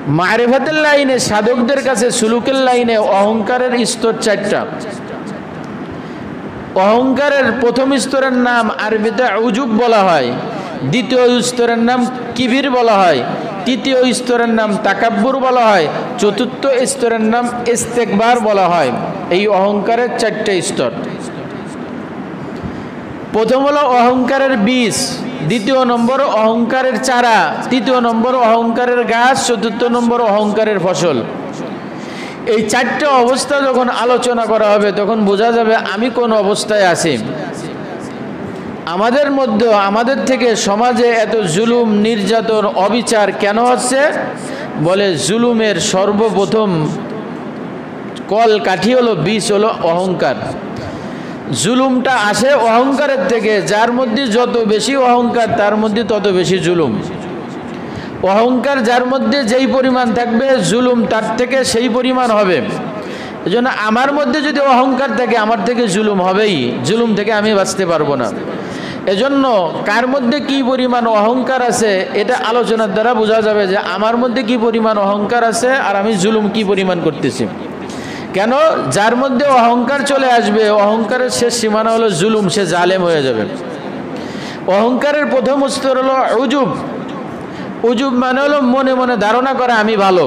মারিফাতের লাইনে সাধকদের কাছে সুলুকের লাইনে অহংকারের স্তর 4টা। অহংকারের প্রথম স্তরের নাম আরবিতে উজুব বলা হয়, দ্বিতীয় স্তরের নাম কিবির বলা হয়, তৃতীয় স্তরের নাম তাকাব্বুর বলা হয়, চতুর্থ স্তরের নাম ইস্তেকবার বলা হয়। এই অহংকারের 4টে স্তর। প্রথম হলো অহংকারের বীজ, দ্বিতীয় নম্বর অহংকারের চারা, তৃতীয় নম্বর অহংকারের গাছ, চতুর্থ নম্বর অহংকারের ফসল। এই 4টে অবস্থা যখন আলোচনা করা হবে তখন বোঝা যাবে আমি কোন অবস্থায় আছি। আমাদের মধ্যে, আমাদের থেকে সমাজে এত জুলুম, নির্যাতন, অবিচার কেন হচ্ছে? বলে জুলুমের সর্বপ্রথম কল কাঠি হলো, বীজ হলো অহংকার। জুলুমটা আসে অহংকারের থেকে। যার মধ্যে যত বেশি অহংকার তার মধ্যে তত বেশি জুলুম। অহংকার যার মধ্যে যেই পরিমাণ থাকবে জুলুম তার থেকে সেই পরিমাণ হবে। এজন্য আমার মধ্যে যদি অহংকার থাকে আমার থেকে জুলুম হবেই, জুলুম থেকে আমি বাঁচতে পারবো না। এজন্য কার মধ্যে কি পরিমাণ অহংকার আছে এটা আলোচনার দ্বারা বোঝা যাবে যে আমার মধ্যে কি পরিমাণ অহংকার আছে আর আমি জুলুম কি পরিমাণ করতেছি। কেন? যার মধ্যে অহংকার চলে আসবে, অহংকারের শেষ সীমানা হলো জুলুম, সে জালেম হয়ে যাবে। অহংকারের প্রথম স্তর হলো উজুব। উজুব মানে হলো মনে মনে ধারণা করা আমি ভালো।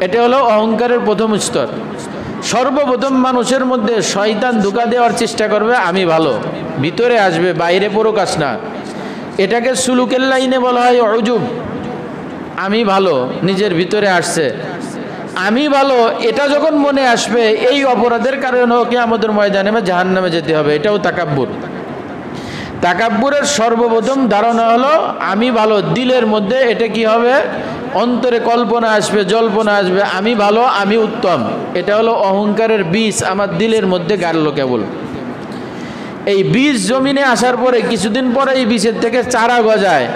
এটা হলো অহংকারের প্রথম স্তর। সর্বপ্রথম মানুষের মধ্যে শয়তান ধোঁকা দেওয়ার চেষ্টা করবে আমি ভালো, ভিতরে আসবে, বাইরে প্রকাশ না। এটাকে সুলুকের লাইনে বলা হয় উজুব। আমি ভালো নিজের ভিতরে আসছে, আমি ভালো। এটা যখন মনে আসবে এই অপরাধের কারণে কিয়ামতের ময়দানে জাহান্নামে যেতে হবে। এটাও তাকাব্বুর। তাকাব্বুরের সর্বপ্রথম ধারণা হলো আমি ভালো। দিলের মধ্যে এটা কি হবে? অন্তরে কল্পনা আসবে, জল্পনা আসবে আমি ভালো, আমি উত্তম। এটা হলো অহংকারের বীজ আমার দিলের মধ্যে গাড়লো কেবল। এই বীজ জমিনে আসার পরে কিছুদিন পরে এই বীজের থেকে চারা গজায়।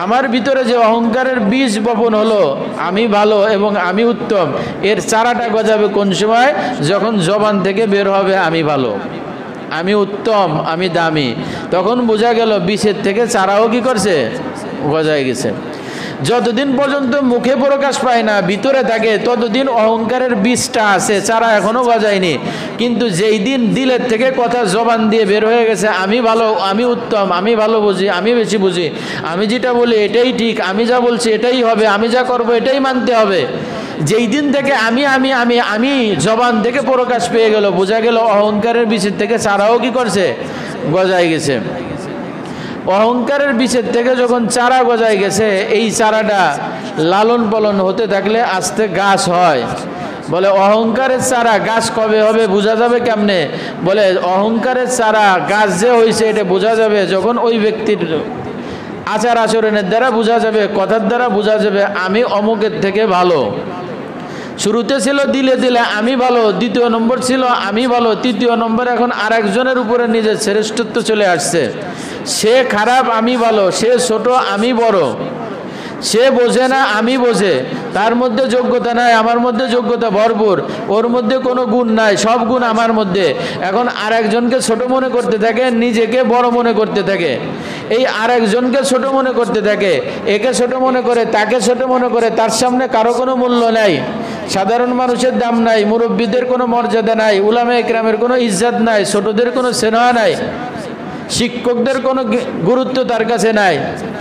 আমার ভিতরে যে অহংকারের বীজ বপন হলো আমি ভালো এবং আমি উত্তম, এর চারাটা গজাবে কোন সময়? যখন জবান থেকে বের হবে আমি ভালো, আমি উত্তম, আমি দামি। তখন বোঝা গেল বীজের থেকে চারাও কি করছে? গজায় গেছে। যতদিন পর্যন্ত মুখে প্রকাশ পায় না, ভিতরে থাকে, ততদিন অহংকারের বীজটা আছে, চারা এখনো গজায়নি। কিন্তু যেই দিন দিলের থেকে কথা জবান দিয়ে বের হয়ে গেছে আমি ভালো, আমি উত্তম, আমি ভালো বুঝি, আমি বেশি বুঝি, আমি যেটা বলি এটাই ঠিক, আমি যা বলছি এটাই হবে, আমি যা করব এটাই মানতে হবে, যেই দিন থেকে আমি আমি আমি আমি জবান থেকে প্রকাশ পেয়ে গেল, বোঝা গেল অহংকারের বীজের থেকে চারাও কি করছে? গজায় গেছে। অহংকারের বীজের থেকে যখন চারা গজায় গেছে, এই চারাটা লালন পালন হতে থাকলে আস্তে গাছ হয়। বলে অহংকারের চারা গাছ কবে হবে বোঝা যাবে কেমনে? বলে অহংকারের চারা গাছ যে হয়েছে এটা বোঝা যাবে যখন ওই ব্যক্তির আচার আচরণের দ্বারা বোঝা যাবে, কথার দ্বারা বোঝা যাবে আমি অমুকের থেকে ভালো। শুরুতে ছিল দিলে দিলে আমি ভালো, দ্বিতীয় নম্বর ছিল আমি ভালো, তৃতীয় নম্বর এখন আরেকজনের উপরে নিজের শ্রেষ্ঠত্ব চলে আসছে। সে খারাপ আমি ভালো, সে ছোট আমি বড়, সে বোঝে না আমি বোঝে, তার মধ্যে যোগ্যতা নাই আমার মধ্যে যোগ্যতা ভরপুর, ওর মধ্যে কোনো গুণ নাই সব গুণ আমার মধ্যে। এখন আরেকজনকে ছোট মনে করতে থাকে, নিজেকে বড় মনে করতে থাকে। এই আরেকজনকে ছোট মনে করতে থাকে, একে ছোট মনে করে, তাকে ছোট মনে করে, তার সামনে কারো কোনো মূল্য নাই। সাধারণ মানুষের দাম নাই, মুরব্বীদের কোনো মর্যাদা নাই, উলামা ইকরামের কোনো ইজ্জত নাই, ছোটদের কোনো স্নেহ নাই, শিক্ষকদের কোনো গুরুত্ব তার কাছে নাই।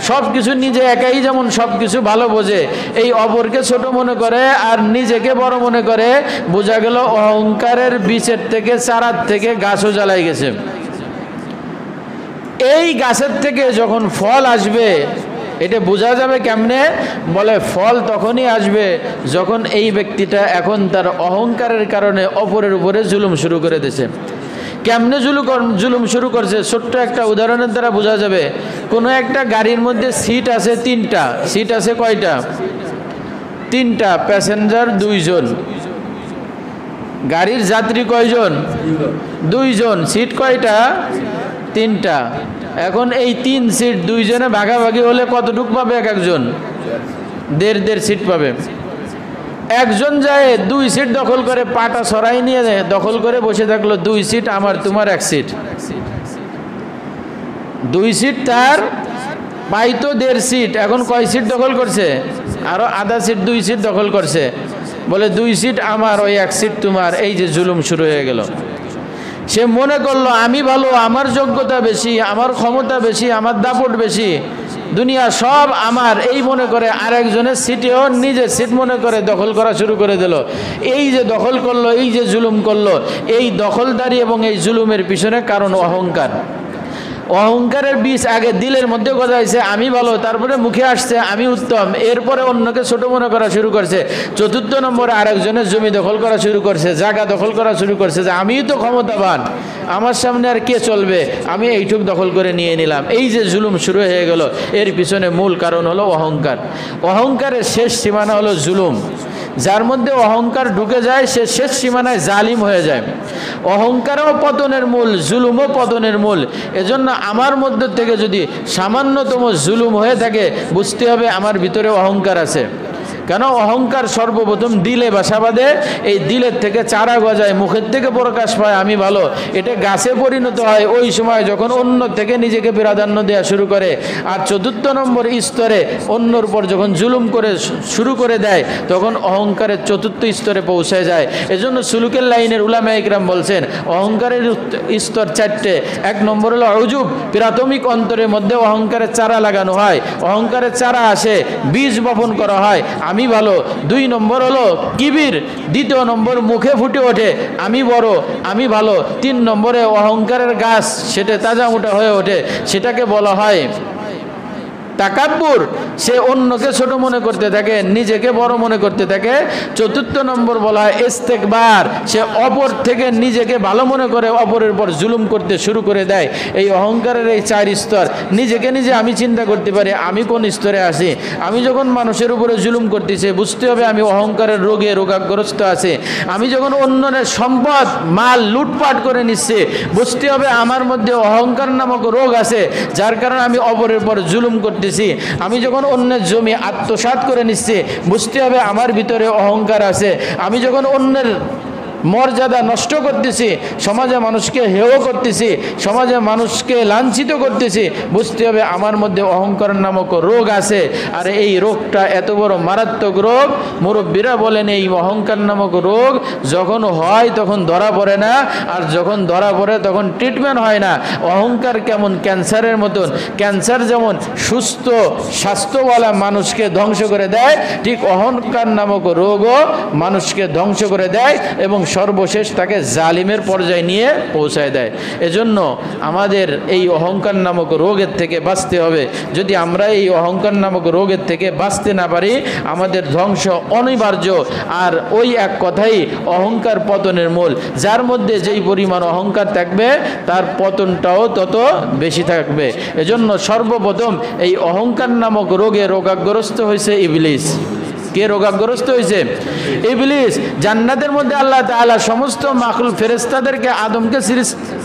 সব কিছু নিজে একাই যেমন সব কিছু ভালো বোঝে, এই অপরকে ছোট মনে করে আর নিজেকে বড় মনে করে। বোঝা গেল অহংকারের বীজের থেকে, চারার থেকে গাছও জ্বালাই গেছে। এই গাছের থেকে যখন ফল আসবে এটা বোঝা যাবে কেমনে? বলে ফল তখনই আসবে যখন এই ব্যক্তিটা এখন তার অহংকারের কারণে অপরের উপরে জুলুম শুরু করে দিয়েছে। কেমনে জুলুম শুরু করছে? ছোট্ট একটা উদাহরণের দ্বারা বোঝা যাবে। কোনো একটা গাড়ির মধ্যে সিট আছে 3টা। সিট আছে কয়টা? 3টা। প্যাসেঞ্জার 2 জন। গাড়ির যাত্রী কয়জন? 2 জন। সিট কয়টা? 3টা। এখন এই 3 সিট 2 জনে ভাগাভাগি হলে কতটুক পাবে? এক একজন 1.5 সিট পাবে। একজন যায় 2 সিট দখল করে, পাটা সরাই নিয়ে দখল করে বসে থাকলো, 2 সিট আমার, তোমার 1 সিট। 2 সিট তার, পাই তো 1.5 সিট। এখন কয় সিট দখল করছে? আরও আধা সিট 2 সিট দখল করছে, বলে 2 সিট আমার, ওই 1 সিট তোমার। এই যে জুলুম শুরু হয়ে গেল। সে মনে করলো আমি ভালো, আমার যোগ্যতা বেশি, আমার ক্ষমতা বেশি, আমার দাপট বেশি, দুনিয়া সব আমার, এই মনে করে আরেকজনের সিটেও নিজের সিট মনে করে দখল করা শুরু করে দিল। এই যে দখল করলো, এই যে জুলুম করলো, এই দখলদারি এবং এই জুলুমের পিছনে কারণ অহংকার। অহংকারের বীজ আগে দিলের মধ্যে গজাইছে আমি ভালো, তারপরে মুখে আসছে আমি উত্তম, এরপরে অন্যকে ছোট মনে করা শুরু করছে। 4th নম্বরে আরেকজনের জমি দখল করা শুরু করছে, জায়গা দখল করা শুরু করছে, যে আমিই তো ক্ষমতাবান, আমার সামনে আর কে চলবে, আমি এইটুক দখল করে নিয়ে নিলাম। এই যে জুলুম শুরু হয়ে গেল, এর পিছনে মূল কারণ হলো অহংকার। অহংকারের শেষ সীমানা হলো জুলুম। যার মধ্যে অহংকার ঢুকে যায় সে শেষ সীমানায় জালিম হয়ে যায়। অহংকারও পতনের মূল, জুলুমও পতনের মূল। এজন্য আমার মধ্য থেকে যদি সামান্যতম জুলুম হয়ে থাকে, বুঝতে হবে আমার ভিতরে অহংকার আছে। কেন? অহংকার সর্বপ্রথম দিলে বাসা বাঁধে, এই দিলের থেকে চারা গজায়, মুখের থেকে প্রকাশ পায় আমি ভালো, এটা গাছে পরিণত হয় ওই সময় যখন অন্য থেকে নিজেকে প্রাধান্য দেওয়া শুরু করে। আর 4th নম্বর স্তরে অন্যর উপর যখন জুলুম করে শুরু করে দেয়, তখন অহংকারের 4th স্তরে পৌঁছে যায়। এজন্য সুলুকের লাইনের উলামা ইকরাম বলছেন অহংকারের স্তর 4টে। 1 নম্বর হলো উজুব, প্রাথমিক অন্তরের মধ্যে অহংকারের চারা লাগানো হয়, অহংকারের চারা আসে, বীজ বপন করা হয় আমি ভালো। 2 নম্বর হলো কিবির, 2য় নম্বর মুখে ফুটে ওঠে আমি বড়, আমি ভালো। 3 নম্বরে অহংকারের গাছ, সেটা তাজা মোটা হয়ে ওঠে, সেটাকে বলা হয় তাকাব্বুর। সে অন্যকে ছোট মনে করতে থাকে, নিজেকে বড় মনে করতে থাকে। 4th নম্বর বলা হয় ইস্তেকবার, সে অপর থেকে নিজেকে ভালো মনে করে অপরের পর জুলুম করতে শুরু করে দেয়। এই অহংকারের এই 4 স্তর। নিজেকে নিজে আমি চিন্তা করতে পারি আমি কোন স্তরে আছি। আমি যখন মানুষের উপরে জুলুম করতেছি, বুঝতে হবে আমি অহংকারের রোগে রোগাগ্রস্ত আছি। আমি যখন অন্যের সম্পদ মাল লুটপাট করে নিচ্ছি, বুঝতে হবে আমার মধ্যে অহংকার নামক রোগ আছে, যার কারণে আমি অপরের পর জুলুম করতেছি। আমি যখন অন্যের জমি আত্মসাৎ করে নিচ্ছি, বুঝতে হবে আমার ভিতরে অহংকার আছে। আমি যখন অন্যের মর্যাদা নষ্ট করতেছি, সমাজে মানুষকে হেয় করতেছি, সমাজে মানুষকে লাঞ্ছিত করতেছি, বুঝতে হবে আমার মধ্যে অহংকার নামক রোগ আছে। আর এই রোগটা এত বড় মারাত্মক রোগ, মুরব্বীরা বলেন এই অহংকার নামক রোগ যখন হয় তখন ধরা পড়ে না, আর যখন ধরা পড়ে তখন ট্রিটমেন্ট হয় না। অহংকার কেমন ক্যান্সারের মতন, ক্যান্সার যেমন সুস্থ স্বাস্থ্যওয়ালা মানুষকে ধ্বংস করে দেয়, ঠিক অহংকার নামক রোগও মানুষকে ধ্বংস করে দেয় এবং সর্বশেষ তাকে জালিমের পর্যায়ে নিয়ে পৌঁছায় দেয়। এজন্য আমাদের এই অহংকার নামক রোগের থেকে বাঁচতে হবে। যদি আমরা এই অহংকার নামক রোগের থেকে বাঁচতে না পারি, আমাদের ধ্বংস অনিবার্য। আর ওই এক কথাই অহংকার পতনের মূল। যার মধ্যে যেই পরিমাণ অহংকার থাকবে, তার পতনটাও তত বেশি থাকবে। এজন্য সর্বপ্রথম এই অহংকার নামক রোগে রোগাগ্রস্ত হয়েছে ইবলিস। কে রোগাগ্রস্ত হয়েছে? ইবলিস। জান্নাতের মধ্যে আল্লাহ তাআলা সমস্ত মাখলুক ফেরেশতাদেরকে আদমকে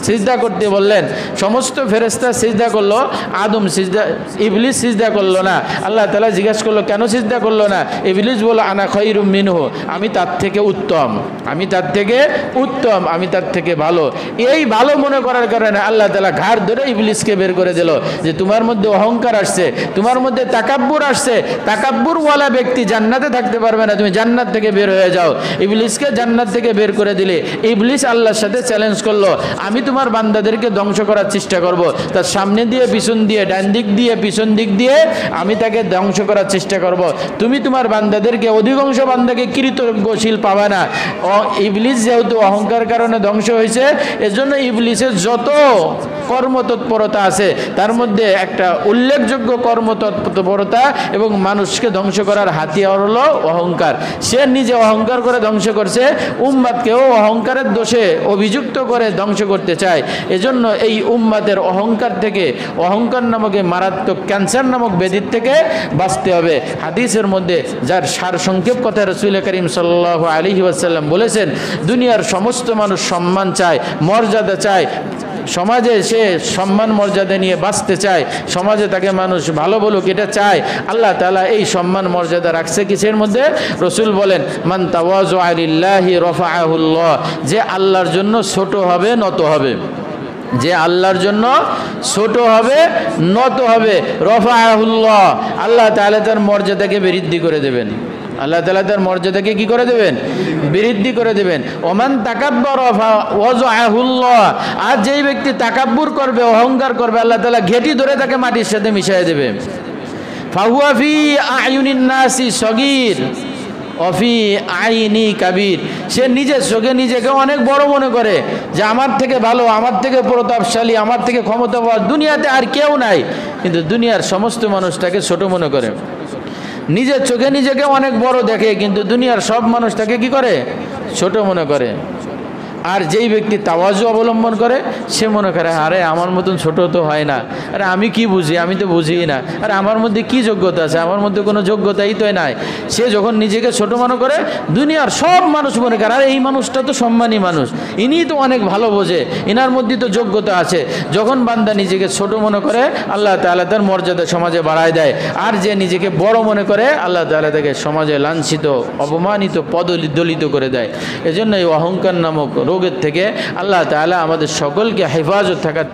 সিজদা করতে বললেন। সমস্ত ফেরেশতা সিজদা করলো, আদম সিজদা, ইবলিস সিজদা করলো না। আল্লাহ তাআলা জিজ্ঞাসা করলো কেন সিজদা করলো না? ইবলিস বলল আনা খায়রুম মিনহু, আমি তার থেকে উত্তম, আমি তার থেকে উত্তম, আমি তার থেকে ভালো। এই ভালো মনে করার কারণে আল্লাহ তাআলা ঘাড় ধরে ইবলিসকে বের করে দিল, যে তোমার মধ্যে অহংকার আসছে, তোমার মধ্যে তাকাব্বুর আসছে, তাকাব্বুরওয়ালা ব্যক্তি জান্নাতে থাকতে পারবে না, তুমি জান্নাত থেকে বের হয়ে যাও। ইবলিসকে জান্নাত থেকে বের করে দিলে। ইবলিস আল্লাহর সাথে চ্যালেঞ্জ করলো, আমি তোমার বান্দাদেরকে ধ্বংস করার চেষ্টা করব, তার সামনে দিয়ে পিছন দিয়ে ডান দিক দিয়ে পিছন দিক দিয়ে আমি তাকে ধ্বংস করার চেষ্টা করব। তুমি তোমার বান্দাদেরকে, অধিকাংশ বান্দাকে কৃতজ্ঞশীল পাবে না। ইবলিস যেহেতু অহংকার কারণে ধ্বংস হয়েছে, এজন্য ইবলিসের যত কর্মতৎপরতা আছে তার মধ্যে একটা উল্লেখযোগ্য কর্মতৎপরতা এবং মানুষকে ধ্বংস করার হাতিয়ার হলো অহংকার। সে নিজে অহংকার করে ধ্বংস করছে, উম্মাদকেও অহংকারের দোষে অভিযুক্ত করে ধ্বংস করতে চায়। এজন্য এই উম্মাদের অহংকার থেকে, অহংকার নামক মারাত্মক ক্যান্সার নামক ব্যাধির থেকে বাঁচতে হবে। হাদিসের মধ্যে যার সারসংক্ষেপ কথা রাসূল করিম সাল্লাল্লাহু আলাইহি ওয়াসাল্লাম বলেছেন, দুনিয়ার সমস্ত মানুষ সম্মান চায়, মর্যাদা চায়, সমাজে সে সম্মান মর্যাদা নিয়ে বাঁচতে চায়, সমাজে তাকে মানুষ ভালো বলুক এটা চায়। আল্লাহ তাআলা এই সম্মান মর্যাদা রাখছে কিসের মধ্যে? রাসূল বলেন মান তাওয়াযুআ লিল্লাহি রাফাআহুল্লাহ, যে আল্লাহর জন্য ছোট হবে নত হবে। যে আল্লাহর জন্য ছোট হবে, নত হবে, রফাহুল্লাহ, আল্লাহ তাআলা তার মর্যাদাকে বৃদ্ধি করে দেবেন। আল্লাহ তাআলা তার মর্যাদাকে কি করে দেবেন? বৃদ্ধি করে দেবেন। ওমান তাকাব্বারা ওয়াজআহুল্লাহ, আর যেই ব্যক্তি তাকাব্বুর করবে, অহংকার করবে, আল্লাহ তাআলা ঘেঁটি ধরে তাকে মাটির সাথে মিশিয়ে দেবে। ফাহুয়া ফি আয়ুনিন নাসি সগীর অফি আইনি কাবির, সে নিজের চোখে নিজেকে অনেক বড় মনে করে যে আমার থেকে ভালো, আমার থেকে প্রতাপশালী, আমার থেকে ক্ষমতাবান দুনিয়াতে আর কেউ নাই, কিন্তু দুনিয়ার সমস্ত মানুষটাকে ছোট মনে করে। নিজের চোখে নিজেকে অনেক বড় দেখে, কিন্তু দুনিয়ার সব মানুষটাকে কি করে? ছোট মনে করে। আর যেই ব্যক্তি তাওয়াজু অবলম্বন করে, সে মনে করে আরে আমার মতন ছোট তো হয় না, আরে আমি কি বুঝি, আমি তো বুঝিই না, আরে আমার মধ্যে কি যোগ্যতা আছে, আমার মধ্যে কোনো যোগ্যতাই তো নাই। সে যখন নিজেকে ছোট মনে করে, দুনিয়ার সব মানুষ মনে করে আরে এই মানুষটা তো সম্মানী মানুষ, ইনি তো অনেক ভালো বোঝে, ইনার মধ্যে তো যোগ্যতা আছে। যখন বান্দা নিজেকে ছোট মনে করে, আল্লাহ তাআলা তার মর্যাদা সমাজে বাড়ায় দেয়। আর যে নিজেকে বড় মনে করে, আল্লাহ তাআলা তাকে সমাজে লাঞ্ছিত, অপমানিত, পদদলিত করে দেয়। এজন্য এই অহংকার নামক রোগের থেকে আল্লাহ তাআলা আমাদের সকলকে হেফাজত থাকার